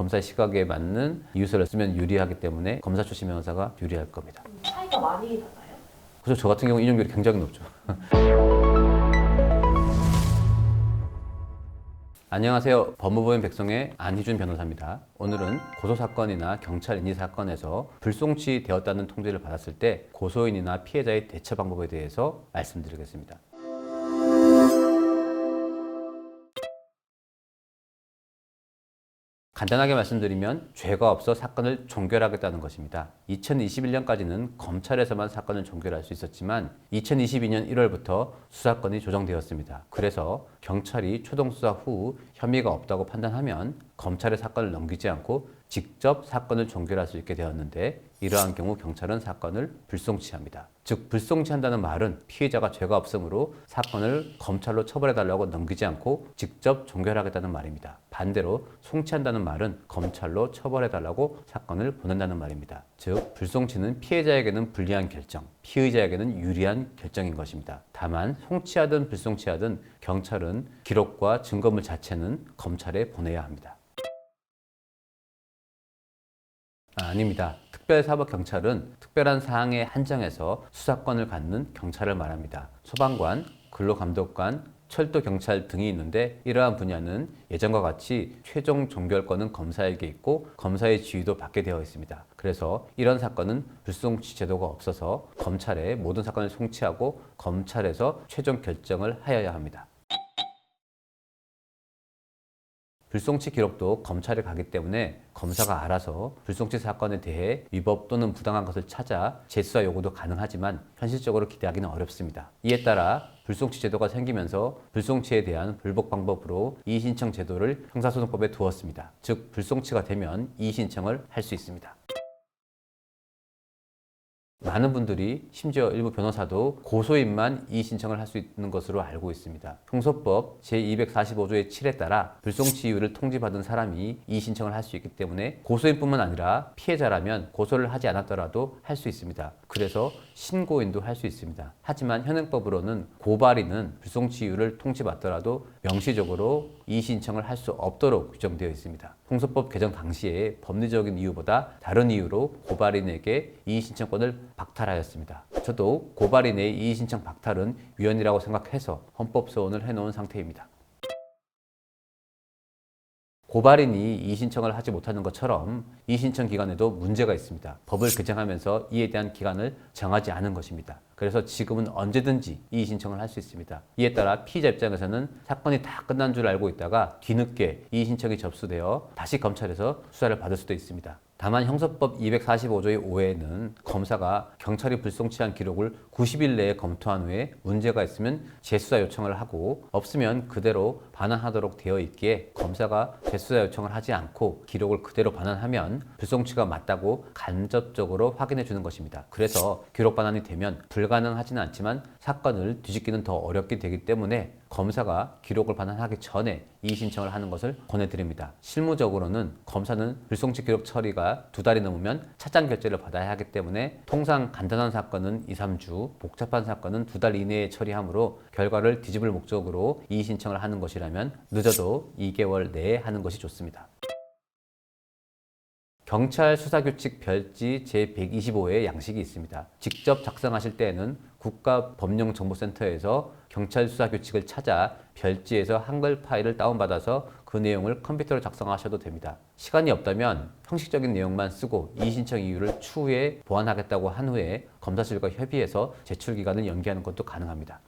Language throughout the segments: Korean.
검사의 시각에 맞는 이유서를 쓰면 유리하기 때문에 검사 출신 변호사가 유리할 겁니다. 차이가 많이 나나요? 그래서 저 같은 경우 인용률이 굉장히 높죠. 안녕하세요. 법무법인 백성의 안희준 변호사입니다. 오늘은 고소사건이나 경찰 인지사건에서 불송치 되었다는 통지를 받았을 때 고소인이나 피해자의 대처 방법에 대해서 말씀드리겠습니다. 간단하게 말씀드리면 죄가 없어 사건을 종결하겠다는 것입니다. 2021년까지는 검찰에서만 사건을 종결할 수 있었지만 2022년 1월부터 수사권이 조정되었습니다. 그래서 경찰이 초동 수사 후 혐의가 없다고 판단하면 검찰의 사건을 넘기지 않고 직접 사건을 종결할 수 있게 되었는데, 이러한 경우 경찰은 사건을 불송치합니다. 즉, 불송치한다는 말은 피해자가 죄가 없으므로 사건을 검찰로 처벌해달라고 넘기지 않고 직접 종결하겠다는 말입니다. 반대로 송치한다는 말은 검찰로 처벌해달라고 사건을 보낸다는 말입니다. 즉, 불송치는 피해자에게는 불리한 결정, 피의자에게는 유리한 결정인 것입니다. 다만 송치하든 불송치하든 경찰은 기록과 증거물 자체는 검찰에 보내야 합니다. 아닙니다. 특별사법경찰은 특별한 사항에 한정해서 수사권을 갖는 경찰을 말합니다. 소방관, 근로감독관, 철도경찰 등이 있는데, 이러한 분야는 예전과 같이 최종 종결권은 검사에게 있고 검사의 지휘도 받게 되어 있습니다. 그래서 이런 사건은 불송치 제도가 없어서 검찰에 모든 사건을 송치하고 검찰에서 최종 결정을 하여야 합니다. 불송치 기록도 검찰에 가기 때문에 검사가 알아서 불송치 사건에 대해 위법 또는 부당한 것을 찾아 재수사 요구도 가능하지만 현실적으로 기대하기는 어렵습니다. 이에 따라 불송치 제도가 생기면서 불송치에 대한 불복 방법으로 이의신청 제도를 형사소송법에 두었습니다. 즉, 불송치가 되면 이의신청을 할 수 있습니다. 많은 분들이, 심지어 일부 변호사도 고소인만 이의신청을 할 수 있는 것으로 알고 있습니다. 형소법 제245조의 7에 따라 불송치 이유를 통지받은 사람이 이의신청을 할 수 있기 때문에 고소인뿐만 아니라 피해자라면 고소를 하지 않았더라도 할 수 있습니다. 그래서 신고인도 할 수 있습니다. 하지만 현행법으로는 고발인은 불송치 이유를 통지받더라도 명시적으로 이의신청을 할 수 없도록 규정되어 있습니다. 형소법 개정 당시에 법리적인 이유보다 다른 이유로 고발인에게 이의신청권을 박탈하였습니다. 저도 고발인의 이의신청 박탈은 위헌이라고 생각해서 헌법소원을 해놓은 상태입니다. 고발인이 이의신청을 하지 못하는 것처럼 이의신청 기간에도 문제가 있습니다. 법을 개정하면서 이에 대한 기간을 정하지 않은 것입니다. 그래서 지금은 언제든지 이의신청을 할 수 있습니다. 이에 따라 피의자 입장에서는 사건이 다 끝난 줄 알고 있다가 뒤늦게 이의신청이 접수되어 다시 검찰에서 수사를 받을 수도 있습니다. 다만 형소법 245조의 5에는 검사가 경찰이 불송치한 기록을 90일 내에 검토한 후에 문제가 있으면 재수사 요청을 하고 없으면 그대로 반환하도록 되어 있기에 검사가 재수사 요청을 하지 않고 기록을 그대로 반환하면 불송치가 맞다고 간접적으로 확인해 주는 것입니다. 그래서 기록 반환이 되면 불가능하지는 않지만 사건을 뒤집기는 더 어렵게 되기 때문에 검사가 기록을 반환하기 전에 이의신청을 하는 것을 권해드립니다. 실무적으로는 검사는 불송치 기록 처리가 2달이 넘으면 차장 결재를 받아야 하기 때문에 통상 간단한 사건은 2, 3주, 복잡한 사건은 2달 이내에 처리하므로 결과를 뒤집을 목적으로 이의신청을 하는 것이라면 늦어도 2개월 내에 하는 것이 좋습니다. 경찰 수사규칙 별지 제125호의 양식이 있습니다. 직접 작성하실 때에는 국가법령정보센터에서 경찰 수사규칙을 찾아 별지에서 한글 파일을 다운받아서 그 내용을 컴퓨터로 작성하셔도 됩니다. 시간이 없다면 형식적인 내용만 쓰고 이의신청 이유를 추후에 보완하겠다고 한 후에 검사실과 협의해서 제출기간을 연기하는 것도 가능합니다.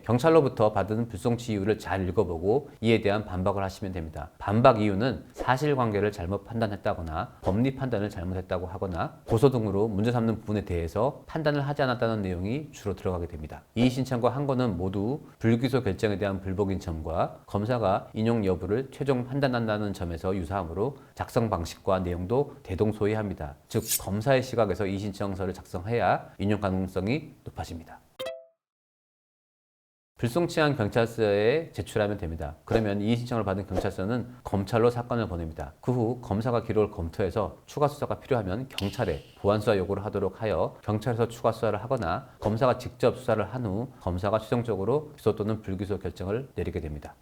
경찰로부터 받은 불송치 이유를 잘 읽어보고 이에 대한 반박을 하시면 됩니다. 반박 이유는 사실관계를 잘못 판단했다거나 법리 판단을 잘못했다고 하거나 고소 등으로 문제 삼는 부분에 대해서 판단을 하지 않았다는 내용이 주로 들어가게 됩니다. 이의신청과 항고는 모두 불기소 결정에 대한 불복인 점과 검사가 인용 여부를 최종 판단한다는 점에서 유사하므로 작성 방식과 내용도 대동소이합니다. 즉, 검사의 시각에서 이의신청서를 작성해야 인용 가능성이 높아집니다. 불송치한 경찰서에 제출하면 됩니다. 그러면 이의신청을 받은 경찰서는 검찰로 사건을 보냅니다. 그 후 검사가 기록을 검토해서 추가 수사가 필요하면 경찰에 보완수사 요구를 하도록 하여 경찰에서 추가 수사를 하거나 검사가 직접 수사를 한 후 검사가 최종적으로 기소 또는 불기소 결정을 내리게 됩니다.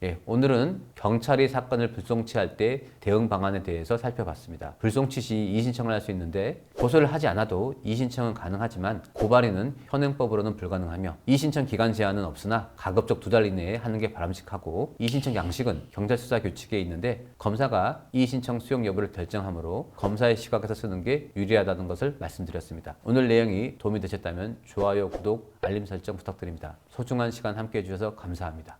예, 오늘은 경찰이 사건을 불송치할 때 대응 방안에 대해서 살펴봤습니다. 불송치 시 이의신청을 할 수 있는데 고소를 하지 않아도 이의신청은 가능하지만 고발인은 현행법으로는 불가능하며 이의신청 기간 제한은 없으나 가급적 2달 이내에 하는 게 바람직하고 이의신청 양식은 경찰수사 규칙에 있는데 검사가 이의신청 수용 여부를 결정하므로 검사의 시각에서 쓰는 게 유리하다는 것을 말씀드렸습니다. 오늘 내용이 도움이 되셨다면 좋아요, 구독, 알림 설정 부탁드립니다. 소중한 시간 함께해 주셔서 감사합니다.